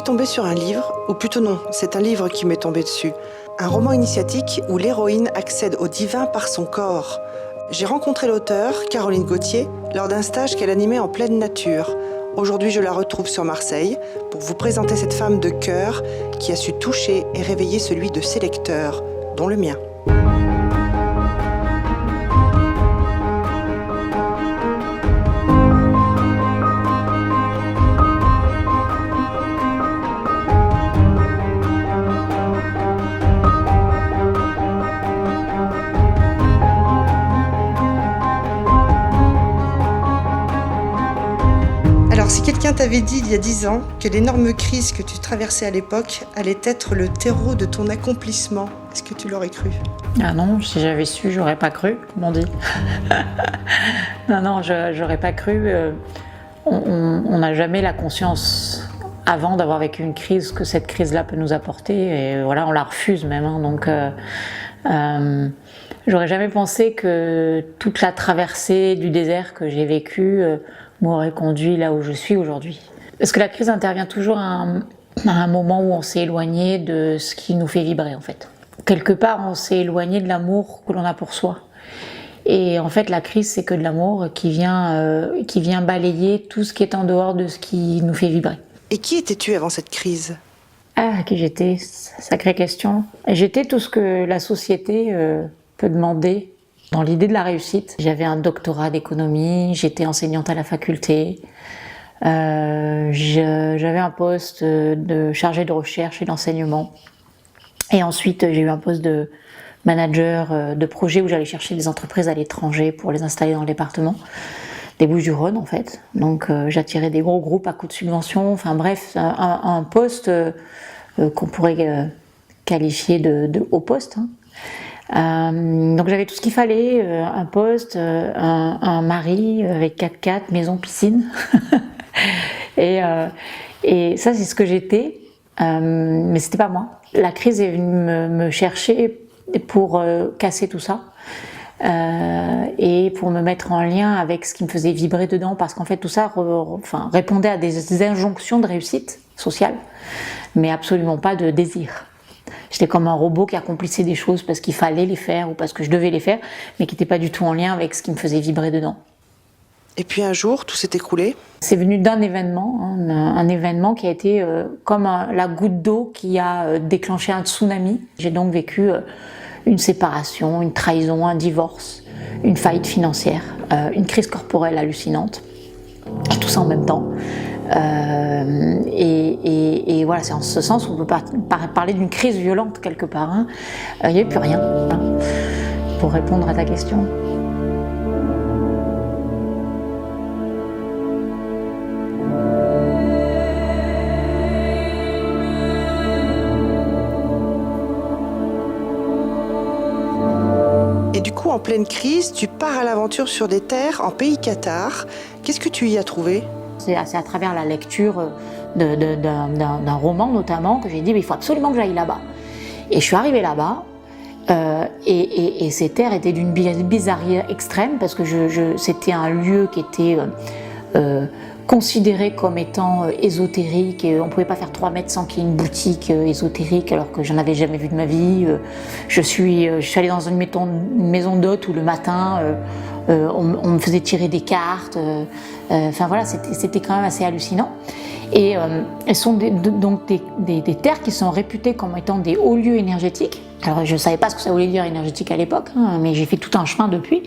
suis tombée sur un livre, ou plutôt non, c'est un livre qui m'est tombé dessus. Un roman initiatique où l'héroïne accède au divin par son corps. J'ai rencontré l'auteure, Caroline Gauthier, lors d'un stage qu'elle animait en pleine nature. Aujourd'hui, je la retrouve sur Marseille pour vous présenter cette femme de cœur qui a su toucher et réveiller celui de ses lecteurs, dont le mien. Alors, si quelqu'un t'avait dit il y a 10 ans que l'énorme crise que tu traversais à l'époque allait être le terreau de ton accomplissement, est-ce que tu l'aurais cru ? Ah non, si j'avais su, j'aurais pas cru, comme on dit. Non, j'aurais pas cru. On n'a jamais la conscience, avant d'avoir vécu une crise, que cette crise-là peut nous apporter. Et voilà, on la refuse même. Donc, j'aurais jamais pensé que toute la traversée du désert que j'ai vécue m'aurait conduit là où je suis aujourd'hui. Parce que la crise intervient toujours à un moment où on s'est éloigné de ce qui nous fait vibrer en fait. Quelque part, on s'est éloigné de l'amour que l'on a pour soi. Et en fait, la crise, c'est que de l'amour qui vient balayer tout ce qui est en dehors de ce qui nous fait vibrer. Et qui étais-tu avant cette crise ? Ah, qui j'étais ? Sacrée question. J'étais tout ce que la société peut demander dans l'idée de la réussite. J'avais un doctorat d'économie, j'étais enseignante à la faculté, j'avais un poste de chargée de recherche et d'enseignement. Et ensuite, j'ai eu un poste de manager de projet où j'allais chercher des entreprises à l'étranger pour les installer dans le département des Bouches-du-Rhône en fait. Donc j'attirais des gros groupes à coup de subvention, enfin bref, un poste qu'on pourrait qualifier de haut poste. Donc j'avais tout ce qu'il fallait, un poste, un mari avec 4x4, maison, piscine. et ça c'est ce que j'étais, mais c'était pas moi. La crise est venue me chercher pour casser tout ça et pour me mettre en lien avec ce qui me faisait vibrer dedans, parce qu'en fait tout ça répondait à des injonctions de réussite sociale, mais absolument pas de désir. J'étais comme un robot qui accomplissait des choses parce qu'il fallait les faire ou parce que je devais les faire, mais qui n'était pas du tout en lien avec ce qui me faisait vibrer dedans. Et puis un jour, tout s'est écroulé ? C'est venu d'un événement, un événement qui a été comme la goutte d'eau qui a déclenché un tsunami. J'ai donc vécu une séparation, une trahison, un divorce, une faillite financière, une crise corporelle hallucinante, et tout ça en même temps. Et voilà, c'est en ce sens qu'on peut parler d'une crise violente quelque part. Il n'y avait plus rien, pour répondre à ta question. Et du coup, en pleine crise, tu pars à l'aventure sur des terres en pays cathare. Qu'est-ce que tu y as trouvé ? C'est à travers la lecture d'un roman notamment que j'ai dit il faut absolument que j'aille là-bas. Et je suis arrivée là-bas et ces terres étaient d'une bizarrerie extrême parce que c'était un lieu qui était considéré comme étant ésotérique. Et on ne pouvait pas faire 3 mètres sans qu'il y ait une boutique ésotérique alors que j'en avais jamais vu de ma vie. Je suis allée dans une maison d'hôtes où le matin on me faisait tirer des cartes. Enfin voilà, c'était quand même assez hallucinant. Et elles sont donc des terres qui sont réputées comme étant des hauts lieux énergétiques. Alors je ne savais pas ce que ça voulait dire énergétique à l'époque, mais j'ai fait tout un chemin depuis.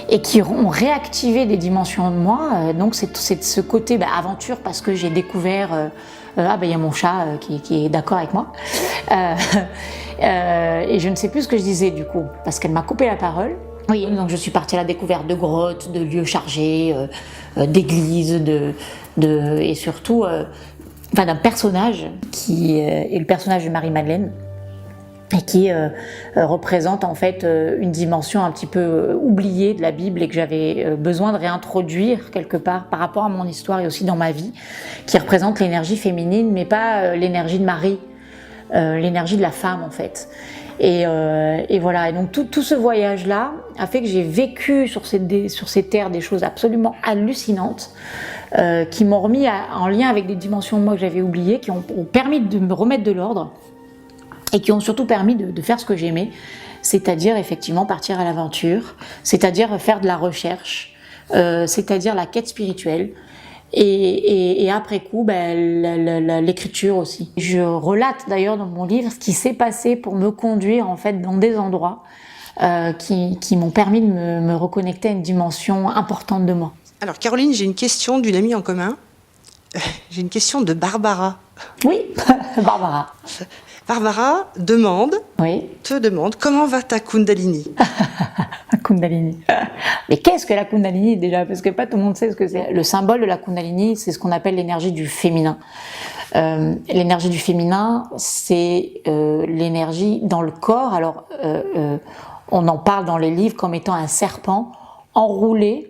Et qui ont réactivé des dimensions de moi. Donc c'est ce côté aventure, parce que j'ai découvert... il y a mon chat qui est d'accord avec moi. Et je ne sais plus ce que je disais du coup, parce qu'elle m'a coupé la parole. Oui, donc je suis partie à la découverte de grottes, de lieux chargés, d'églises, et surtout d'un personnage qui est le personnage de Marie-Madeleine, et qui représente en fait une dimension un petit peu oubliée de la Bible et que j'avais besoin de réintroduire quelque part par rapport à mon histoire et aussi dans ma vie, qui représente l'énergie féminine, mais pas l'énergie de Marie, l'énergie de la femme en fait. Et voilà, et donc tout ce voyage-là a fait que j'ai vécu sur ces terres des choses absolument hallucinantes, qui m'ont remis en lien avec des dimensions de moi que j'avais oubliées, qui ont permis de me remettre de l'ordre et qui ont surtout permis de faire ce que j'aimais, c'est-à-dire effectivement partir à l'aventure, c'est-à-dire faire de la recherche, c'est-à-dire la quête spirituelle. Et après coup, l'écriture aussi. Je relate d'ailleurs dans mon livre ce qui s'est passé pour me conduire en fait dans des endroits qui m'ont permis de me reconnecter à une dimension importante de moi. Alors Caroline, j'ai une question d'une amie en commun. J'ai une question de Barbara. Oui, Barbara. Barbara te demande comment va ta Kundalini. Kundalini. Mais qu'est-ce que la Kundalini déjà? Parce que pas tout le monde sait ce que c'est. Le symbole de la Kundalini, c'est ce qu'on appelle l'énergie du féminin. L'énergie du féminin, c'est l'énergie dans le corps. Alors, on en parle dans les livres comme étant un serpent enroulé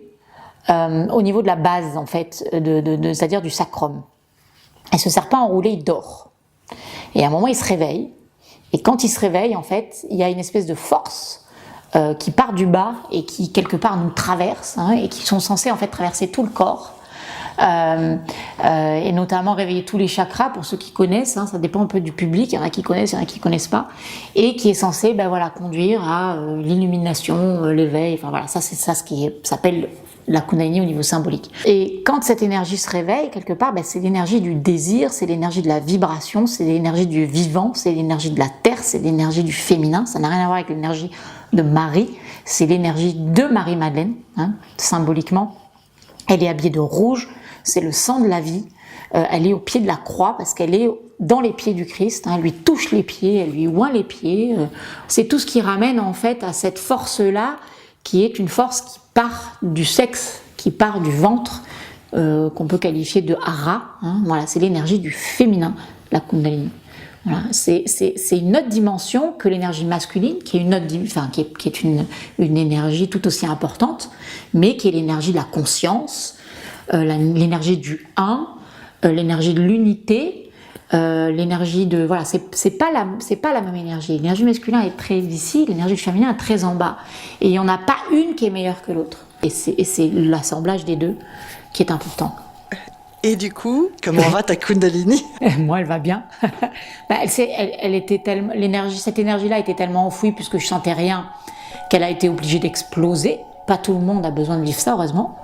au niveau de la base, en fait, c'est-à-dire du sacrum. Et ce serpent enroulé, il dort. Et à un moment, il se réveille. Et quand il se réveille, en fait, il y a une espèce de force qui part du bas et qui, quelque part, nous traverse, et qui sont censés, en fait, traverser tout le corps. Et notamment réveiller tous les chakras, pour ceux qui connaissent, ça dépend un peu du public, il y en a qui connaissent, il y en a qui connaissent pas, et qui est censé conduire à l'illumination, l'éveil, ça c'est ça ce qui s'appelle la Kundalini au niveau symbolique. Et quand cette énergie se réveille, quelque part, c'est l'énergie du désir, c'est l'énergie de la vibration, c'est l'énergie du vivant, c'est l'énergie de la terre, c'est l'énergie du féminin, ça n'a rien à voir avec l'énergie de Marie, c'est l'énergie de Marie-Madeleine, symboliquement. Elle est habillée de rouge, c'est le sang de la vie, elle est au pied de la croix parce qu'elle est dans les pieds du Christ, elle lui touche les pieds, elle lui oint les pieds, c'est tout ce qui ramène en fait à cette force-là qui est une force qui part du sexe, qui part du ventre, qu'on peut qualifier de hara, voilà, c'est l'énergie du féminin, la Kundalini. Voilà, c'est une autre dimension que l'énergie masculine, qui est une autre, qui est une énergie tout aussi importante, mais qui est l'énergie de la conscience, l'énergie du un, l'énergie de l'unité, l'énergie de c'est pas la même énergie. L'énergie masculine est très ici, l'énergie féminine est très en bas, et il n'y en a pas une qui est meilleure que l'autre. Et c'est l'assemblage des deux qui est important. Et du coup, comment va ta Kundalini? Moi, elle va bien. Elle était tellement, cette énergie-là était tellement enfouie puisque je sentais rien qu'elle a été obligée d'exploser. Pas tout le monde a besoin de vivre ça, heureusement.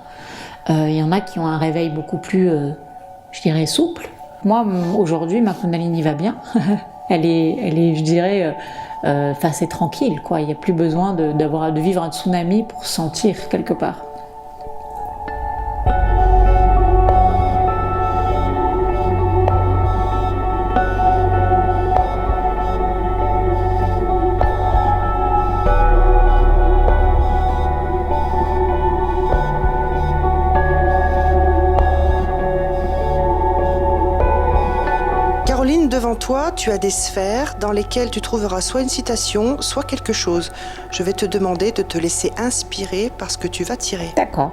Il y en a qui ont un réveil beaucoup plus, je dirais, souple. Moi, aujourd'hui, ma Kundalini va bien. Elle est, je dirais, c'est tranquille, quoi. Il n'y a plus besoin de vivre un tsunami pour sentir quelque part. Devant toi, tu as des sphères dans lesquelles tu trouveras soit une citation, soit quelque chose. Je vais te demander de te laisser inspirer par ce que tu vas tirer. D'accord.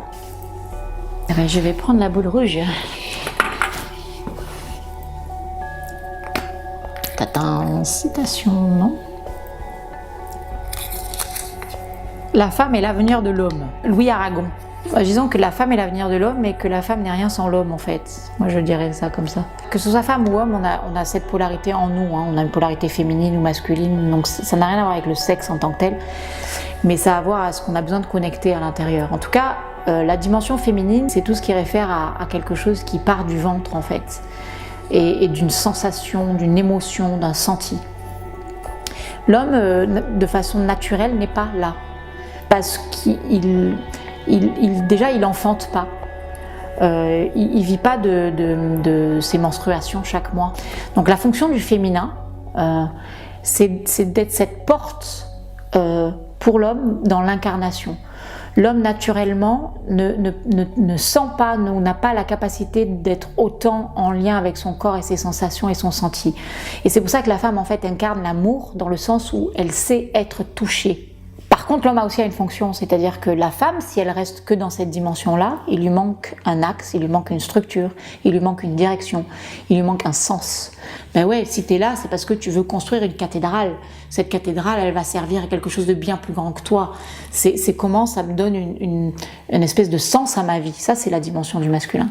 Je vais prendre la boule rouge. T'as citation, non? La femme est l'avenir de l'homme. Louis Aragon. Disons que la femme est l'avenir de l'homme, mais que la femme n'est rien sans l'homme en fait. Moi je dirais ça comme ça. Que ce soit femme ou homme, on a cette polarité en nous. On a une polarité féminine ou masculine, donc ça n'a rien à voir avec le sexe en tant que tel, mais ça a à voir à ce qu'on a besoin de connecter à l'intérieur. En tout cas, la dimension féminine, c'est tout ce qui réfère à quelque chose qui part du ventre en fait, et d'une sensation, d'une émotion, d'un senti. L'homme, de façon naturelle, n'est pas là, parce qu'il déjà, il enfante pas. Il vit pas de ses menstruations chaque mois. Donc la fonction du féminin, c'est d'être cette porte pour l'homme dans l'incarnation. L'homme naturellement ne sent pas, n'a pas la capacité d'être autant en lien avec son corps et ses sensations et son senti. Et c'est pour ça que la femme en fait incarne l'amour dans le sens où elle sait être touchée. Par contre, l'homme a aussi une fonction, c'est-à-dire que la femme, si elle reste que dans cette dimension-là, il lui manque un axe, il lui manque une structure, il lui manque une direction, il lui manque un sens. Ben ouais, si t'es là, c'est parce que tu veux construire une cathédrale. Cette cathédrale, elle va servir à quelque chose de bien plus grand que toi. C'est comment ça me donne une espèce de sens à ma vie. Ça, c'est la dimension du masculin.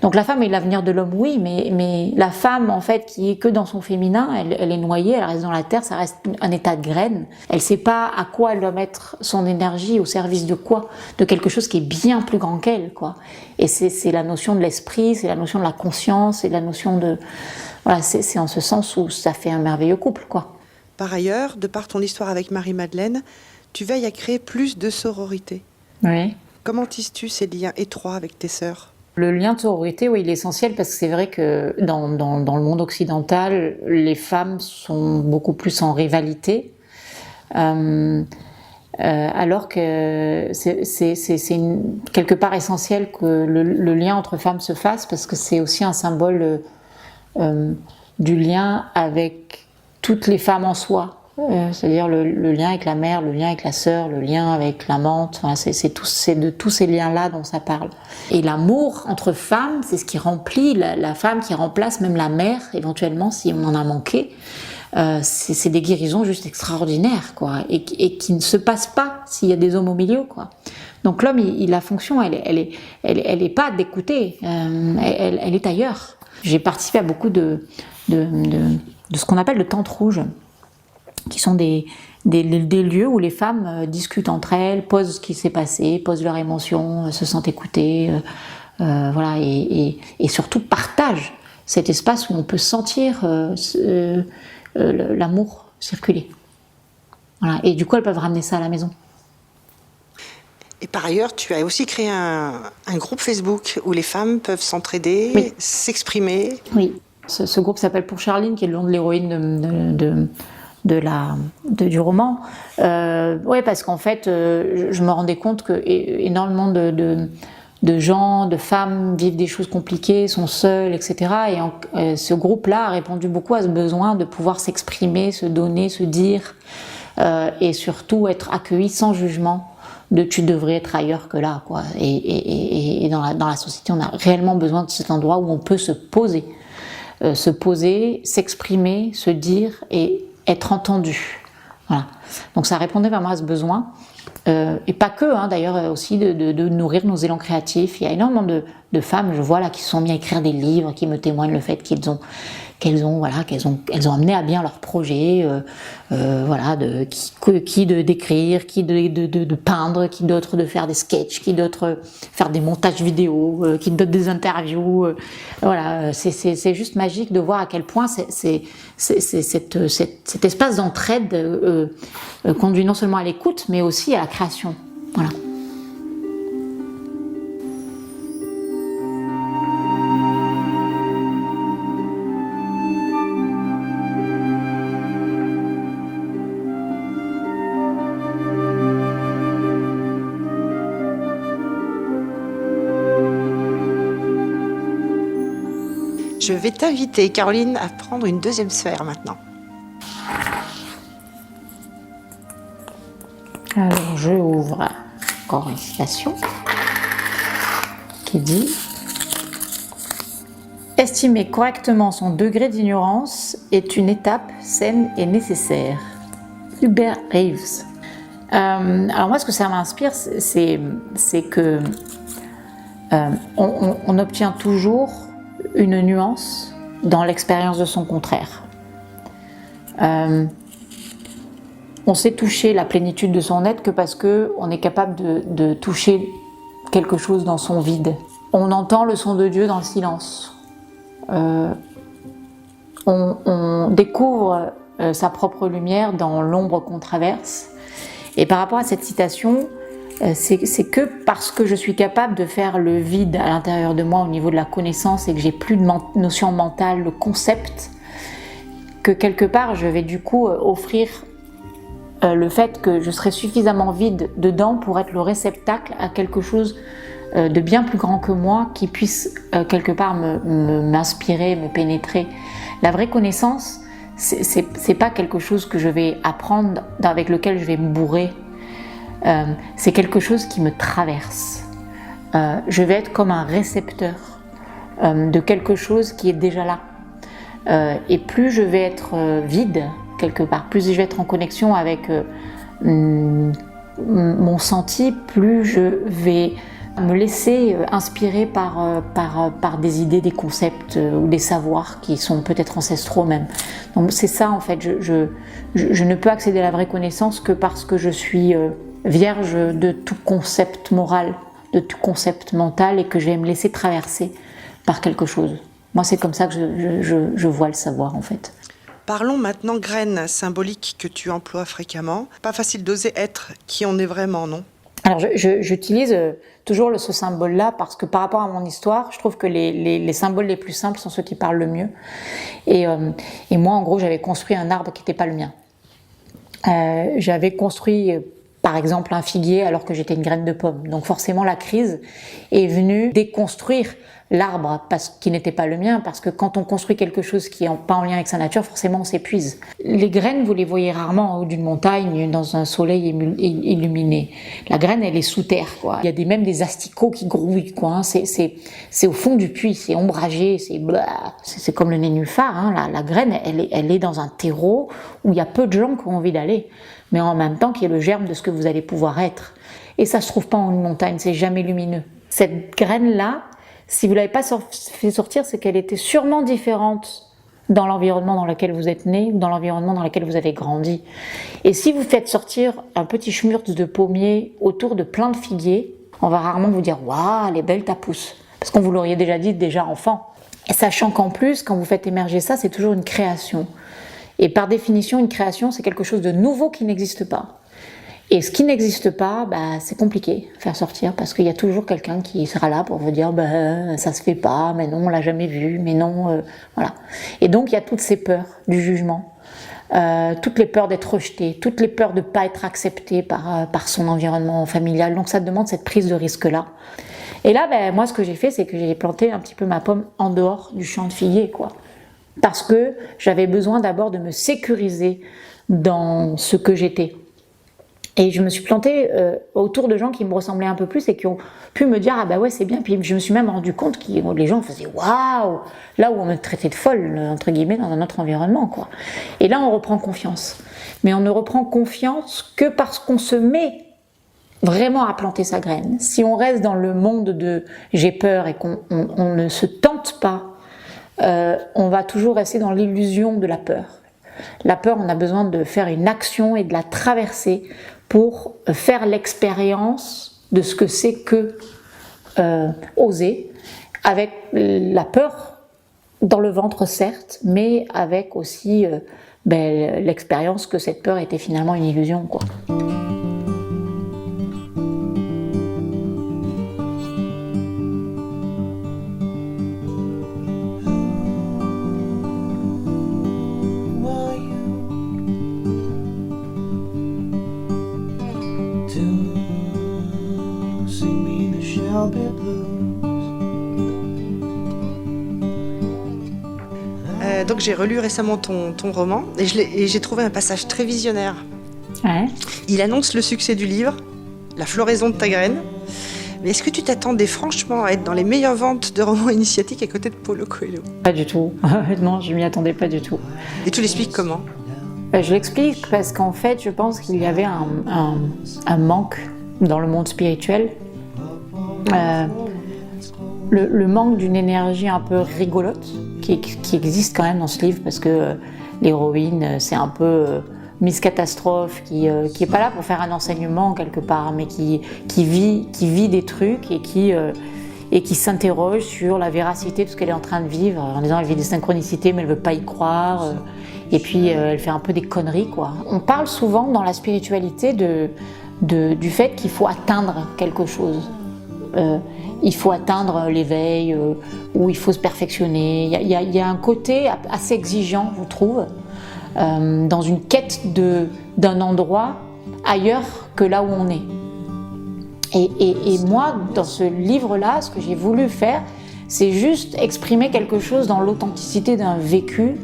Donc la femme est l'avenir de l'homme, oui, mais la femme, en fait, qui est que dans son féminin, elle est noyée, elle reste dans la terre, ça reste un état de graine. Elle sait pas à quoi elle doit mettre son énergie, au service de quoi, de quelque chose qui est bien plus grand qu'elle, quoi. Et c'est la notion de l'esprit, c'est la notion de la conscience, c'est la notion de... Voilà, c'est en ce sens où ça fait un merveilleux couple, quoi. Par ailleurs, de par ton histoire avec Marie-Madeleine, tu veilles à créer plus de sororité. Oui. Comment tisses-tu ces liens étroits avec tes sœurs ? Le lien de sororité, oui, il est essentiel parce que c'est vrai que dans le monde occidental, les femmes sont beaucoup plus en rivalité. Alors que c'est quelque part essentiel que le lien entre femmes se fasse parce que c'est aussi un symbole du lien avec toutes les femmes en soi, c'est-à-dire le lien avec la mère, le lien avec la sœur, le lien avec l'amante, enfin, c'est de tous ces liens-là dont ça parle. Et l'amour entre femmes, c'est ce qui remplit la femme, qui remplace même la mère éventuellement si on en a manqué. C'est des guérisons juste extraordinaires, quoi, et qui ne se passent pas s'il y a des hommes au milieu, quoi. Donc l'homme, la fonction, elle est pas d'écouter, elle est ailleurs. J'ai participé à beaucoup de ce qu'on appelle le tantre rouge, qui sont des lieux où les femmes discutent entre elles, posent ce qui s'est passé, posent leurs émotions, se sentent écoutées, voilà, et surtout partagent cet espace où on peut sentir l'amour circuler. Voilà. Et du coup, elles peuvent ramener ça à la maison. Et par ailleurs, tu as aussi créé un groupe Facebook où les femmes peuvent s'entraider, oui. S'exprimer. Oui, ce groupe s'appelle Pour Charline, qui est le nom de l'héroïne du roman. Oui, parce qu'en fait, je me rendais compte que énormément de gens, de femmes vivent des choses compliquées, sont seules, etc. Et ce groupe-là a répondu beaucoup à ce besoin de pouvoir s'exprimer, se donner, se dire, et surtout être accueilli sans jugement de tu devrais être ailleurs que là, quoi. Et dans la société, on a réellement besoin de cet endroit où on peut se poser, s'exprimer, se dire et être entendu. Voilà. Donc ça répondait vraiment à ce besoin. Et pas que, d'ailleurs aussi de nourrir nos élans créatifs. Il y a énormément de femmes, je vois là, qui se sont mis à écrire des livres, qui me témoignent le fait qu'elles ont amené à bien leur projet, voilà, qui d'écrire, qui de peindre, qui d'autres de faire des sketchs, qui d'autres faire des montages vidéo, qui d'autres des interviews. Voilà, c'est juste magique de voir à quel point cet espace d'entraide conduit non seulement à l'écoute, mais aussi à la création. Voilà. Je vais t'inviter, Caroline, à prendre une deuxième sphère maintenant. Alors, je ouvre encore une citation qui dit « Estimer correctement son degré d'ignorance est une étape saine et nécessaire. » Hubert Reeves. Alors moi, ce que ça m'inspire, c'est que on obtient toujours une nuance dans l'expérience de son contraire. On sait toucher la plénitude de son être que parce qu'on est capable de toucher quelque chose dans son vide. On entend le son de Dieu dans le silence. On découvre sa propre lumière dans l'ombre qu'on traverse. Et par rapport à cette citation, c'est que parce que je suis capable de faire le vide à l'intérieur de moi au niveau de la connaissance et que j'ai plus de notion mentale, de concept, que quelque part je vais du coup offrir le fait que je serai suffisamment vide dedans pour être le réceptacle à quelque chose de bien plus grand que moi qui puisse quelque part m'inspirer, me pénétrer. La vraie connaissance, c'est pas quelque chose que je vais apprendre, avec lequel je vais me bourrer. C'est quelque chose qui me traverse. Je vais être comme un récepteur de quelque chose qui est déjà là. Et plus je vais être vide, quelque part, plus je vais être en connexion avec mon senti, plus je vais me laisser inspirer par des idées, des concepts ou des savoirs qui sont peut-être ancestraux même. Donc c'est ça en fait, je ne peux accéder à la vraie connaissance que parce que je suis vierge de tout concept moral, de tout concept mental et que je vais me laisser traverser par quelque chose. Moi c'est comme ça que je vois le savoir en fait. Parlons maintenant graines symboliques que tu emploies fréquemment. Pas facile d'oser être qui on est vraiment, non ? Alors j'utilise toujours ce symbole-là parce que par rapport à mon histoire, je trouve que les symboles les plus simples sont ceux qui parlent le mieux. Et moi, en gros, j'avais construit un arbre qui n'était pas le mien. J'avais construit, par exemple, un figuier alors que j'étais une graine de pomme. Donc forcément, la crise est venue déconstruire l'arbre qui n'était pas le mien, parce que quand on construit quelque chose qui n'est pas en lien avec sa nature, forcément on s'épuise. Les graines, vous les voyez rarement en haut d'une montagne, dans un soleil illuminé. La graine, elle est sous terre, quoi. Il y a même des asticots qui grouillent, quoi. Hein. C'est au fond du puits, c'est ombragé, c'est comme le nénuphar. Hein. La graine, elle est dans un terreau où il y a peu de gens qui ont envie d'aller, mais en même temps qui est le germe de ce que vous allez pouvoir être. Et ça se trouve pas en une montagne, c'est jamais lumineux. Cette graine-là, si vous ne l'avez pas fait sortir, c'est qu'elle était sûrement différente dans l'environnement dans lequel vous êtes né ou dans l'environnement dans lequel vous avez grandi. Et si vous faites sortir un petit schmurtz de pommier autour de plein de figuiers, on va rarement vous dire « Waouh, elle est belle ta pousse !» Parce qu'on vous l'aurait déjà enfant. Et sachant qu'en plus, quand vous faites émerger ça, c'est toujours une création. Et par définition, une création, c'est quelque chose de nouveau qui n'existe pas. Et ce qui n'existe pas, c'est compliqué à faire sortir parce qu'il y a toujours quelqu'un qui sera là pour vous dire ça se fait pas, mais non, on l'a jamais vu, mais non, voilà. Et donc il y a toutes ces peurs du jugement, toutes les peurs d'être rejeté, toutes les peurs de ne pas être accepté par son environnement familial. Donc ça demande cette prise de risque-là. Et là, moi, ce que j'ai fait, c'est que j'ai planté un petit peu ma pomme en dehors du champ de figuier, quoi. Parce que j'avais besoin d'abord de me sécuriser dans ce que j'étais. Et je me suis plantée autour de gens qui me ressemblaient un peu plus et qui ont pu me dire « Ah bah ouais, c'est bien ». Puis je me suis même rendu compte que les gens faisaient « Waouh !» Là où on me traitait de folle, entre guillemets, dans un autre environnement, quoi. Et là, on reprend confiance. Mais on ne reprend confiance que parce qu'on se met vraiment à planter sa graine. Si on reste dans le monde de « j'ai peur » et qu'on ne se tente pas, on va toujours rester dans l'illusion de la peur. La peur, on a besoin de faire une action et de la traverser pour faire l'expérience de ce que c'est que oser, avec la peur dans le ventre certes, mais avec aussi l'expérience que cette peur était finalement une illusion, quoi. Donc j'ai relu récemment ton roman et j'ai trouvé un passage très visionnaire. Ouais. Il annonce le succès du livre, la floraison de ta graine. Mais est-ce que tu t'attendais franchement à être dans les meilleures ventes de romans initiatiques à côté de Paulo Coelho ? Pas du tout. Non, je m'y attendais pas du tout. Et tu l'expliques comment ? Je l'explique parce qu'en fait, je pense qu'il y avait un manque dans le monde spirituel. Le manque d'une énergie un peu rigolote qui existe quand même dans ce livre, parce que l'héroïne, c'est un peu Miss Catastrophe qui est pas là pour faire un enseignement quelque part, mais qui vit des trucs et qui s'interroge sur la véracité de ce qu'elle est en train de vivre, en disant elle vit des synchronicités mais elle veut pas y croire, et puis elle fait un peu des conneries, quoi. On parle souvent dans la spiritualité du fait qu'il faut atteindre quelque chose. Il faut atteindre l'éveil, ou il faut se perfectionner. Il y a un côté assez exigeant, je trouve, dans une quête d'un endroit ailleurs que là où on est. Et moi, dans ce livre-là, ce que j'ai voulu faire, c'est juste exprimer quelque chose dans l'authenticité d'un vécu.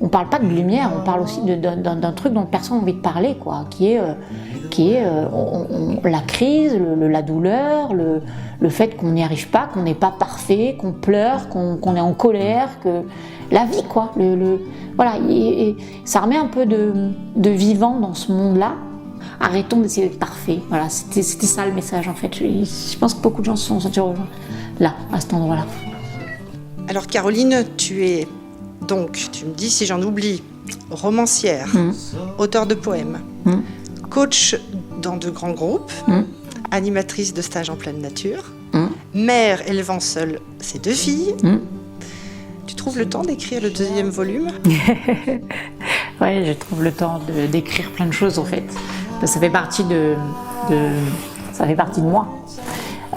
On ne parle pas de lumière, on parle aussi d'un truc dont personne n'a envie de parler, quoi, qui est qui est la crise, la douleur, le fait qu'on n'y arrive pas, qu'on n'est pas parfait, qu'on pleure, qu'on est en colère, que la vie, quoi. Voilà, et ça remet un peu de vivant dans ce monde-là. Arrêtons d'essayer d'être parfait. Voilà, c'était ça le message, en fait. Je pense que beaucoup de gens se sont sentis rejoints là, à cet endroit-là. Alors Caroline, tu es donc, tu me dis si j'en oublie, romancière, auteure de poèmes, coach dans de grands groupes, animatrice de stages en pleine nature, mère élevant seule ses 2 filles. Tu trouves le temps d'écrire le 2e volume? Oui, je trouve le temps d'écrire plein de choses en fait. Ça fait partie ça fait partie de moi.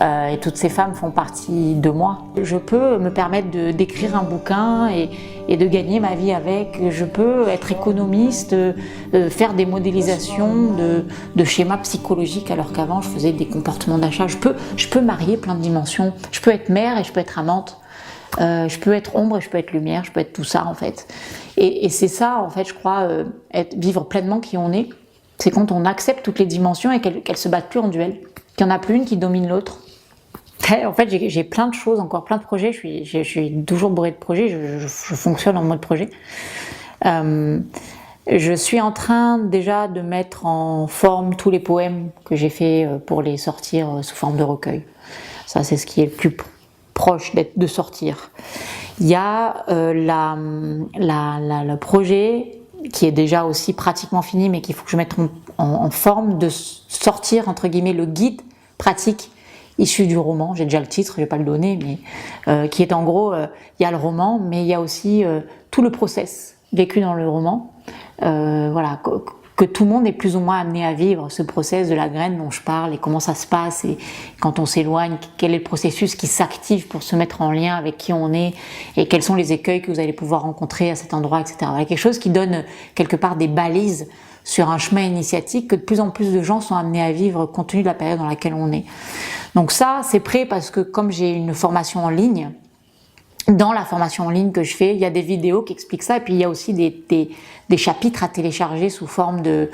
Et toutes ces femmes font partie de moi. Je peux me permettre d'écrire un bouquin et de gagner ma vie avec. Je peux être économiste, faire des modélisations de schémas psychologiques alors qu'avant je faisais des comportements d'achat. Je peux marier plein de dimensions. Je peux être mère et je peux être amante. Je peux être ombre et je peux être lumière. Je peux être tout ça en fait. Et c'est ça en fait, je crois, vivre pleinement qui on est. C'est quand on accepte toutes les dimensions et qu'elles se battent plus en duel. Qu'il n'y en a plus une qui domine l'autre. En fait, j'ai plein de choses, encore plein de projets. Je suis toujours bourrée de projets. Je fonctionne en mode projet. Je suis en train déjà de mettre en forme tous les poèmes que j'ai fait pour les sortir sous forme de recueil. Ça, c'est ce qui est le plus proche de sortir. Il y a le projet qui est déjà aussi pratiquement fini, mais qu'il faut que je mette en forme de sortir, entre guillemets, le guide pratique issu du roman. J'ai déjà le titre, je ne vais pas le donner, mais qui est en gros, il y a le roman, mais il y a aussi tout le process vécu dans le roman. Voilà, que tout le monde est plus ou moins amené à vivre, ce process de la graine dont je parle et comment ça se passe, et quand on s'éloigne, quel est le processus qui s'active pour se mettre en lien avec qui on est, et quels sont les écueils que vous allez pouvoir rencontrer à cet endroit, etc. Voilà, quelque chose qui donne quelque part des balises sur un chemin initiatique que de plus en plus de gens sont amenés à vivre compte tenu de la période dans laquelle on est. Donc ça, c'est prêt parce que comme j'ai une formation en ligne, dans la formation en ligne que je fais, il y a des vidéos qui expliquent ça, et puis il y a aussi des chapitres à télécharger sous forme de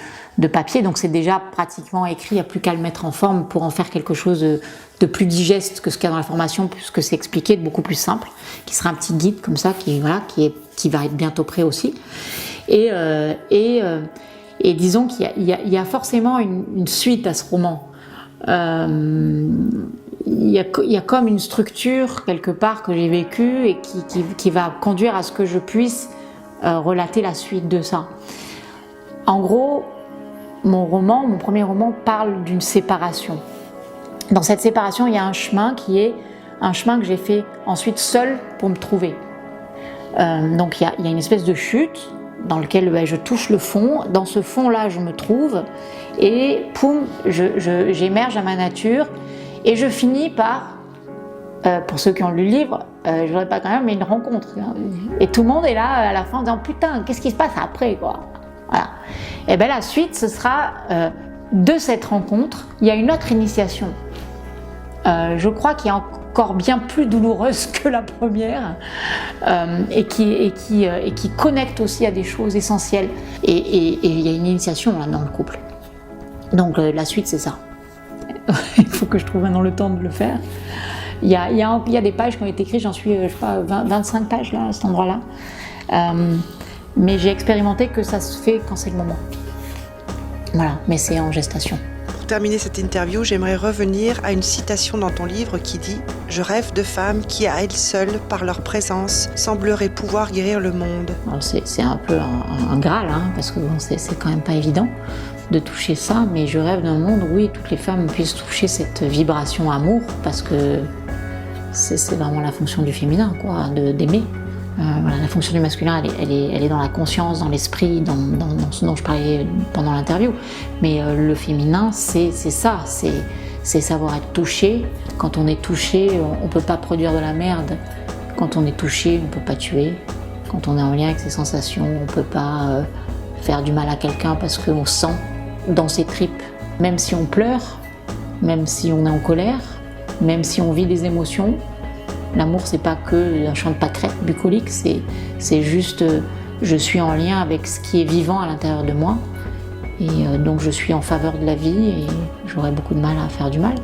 papier, donc c'est déjà pratiquement écrit, il n'y a plus qu'à le mettre en forme pour en faire quelque chose de plus digeste que ce qu'il y a dans la formation, puisque c'est expliqué, de beaucoup plus simple, qui sera un petit guide comme ça, qui va être bientôt prêt aussi. Et disons qu'il y a forcément une suite à ce roman. Il y a comme une structure quelque part que j'ai vécue et qui va conduire à ce que je puisse relater la suite de ça. En gros, mon premier roman parle d'une séparation. Dans cette séparation, il y a un chemin qui est un chemin que j'ai fait ensuite seule pour me trouver. Donc il y a une espèce de chute dans lequel je touche le fond. Dans ce fond-là, je me trouve et poum, j'émerge à ma nature et je finis par, pour ceux qui ont lu le livre, je ne voudrais pas quand même, mais une rencontre. Et tout le monde est là à la fin en disant « Putain, qu'est-ce qui se passe après quoi ?» Voilà. Et bien la suite, ce sera de cette rencontre, il y a une autre initiation. Je crois qu'il y a encore bien plus douloureuse que la première et qui connecte aussi à des choses essentielles. Et il y a une initiation là dans le couple. Donc la suite, c'est ça. Il faut que je trouve maintenant le temps de le faire. Il y a des pages qui ont été écrites, j'en suis, je sais pas, 25 pages là, à cet endroit-là. Mais j'ai expérimenté que ça se fait quand c'est le moment. Voilà, mais c'est en gestation. Pour terminer cette interview, j'aimerais revenir à une citation dans ton livre qui dit « Je rêve de femmes qui, à elles seules, par leur présence, sembleraient pouvoir guérir le monde. » Alors c'est un peu un Graal, hein, parce que bon, c'est quand même pas évident de toucher ça, mais je rêve d'un monde où oui, toutes les femmes puissent toucher cette vibration amour, parce que c'est vraiment la fonction du féminin, quoi, d'aimer. Voilà, la fonction du masculin, elle est dans la conscience, dans l'esprit, dans ce dont je parlais pendant l'interview. Mais le féminin, c'est ça, c'est savoir être touché. Quand on est touché, on ne peut pas produire de la merde. Quand on est touché, on ne peut pas tuer. Quand on est en lien avec ses sensations, on ne peut pas faire du mal à quelqu'un parce qu'on sent dans ses tripes. Même si on pleure, même si on est en colère, même si on vit des émotions, l'amour, c'est pas que un champ de pâquerettes bucolique, c'est juste je suis en lien avec ce qui est vivant à l'intérieur de moi Et donc je suis en faveur de la vie et j'aurais beaucoup de mal à faire du mal.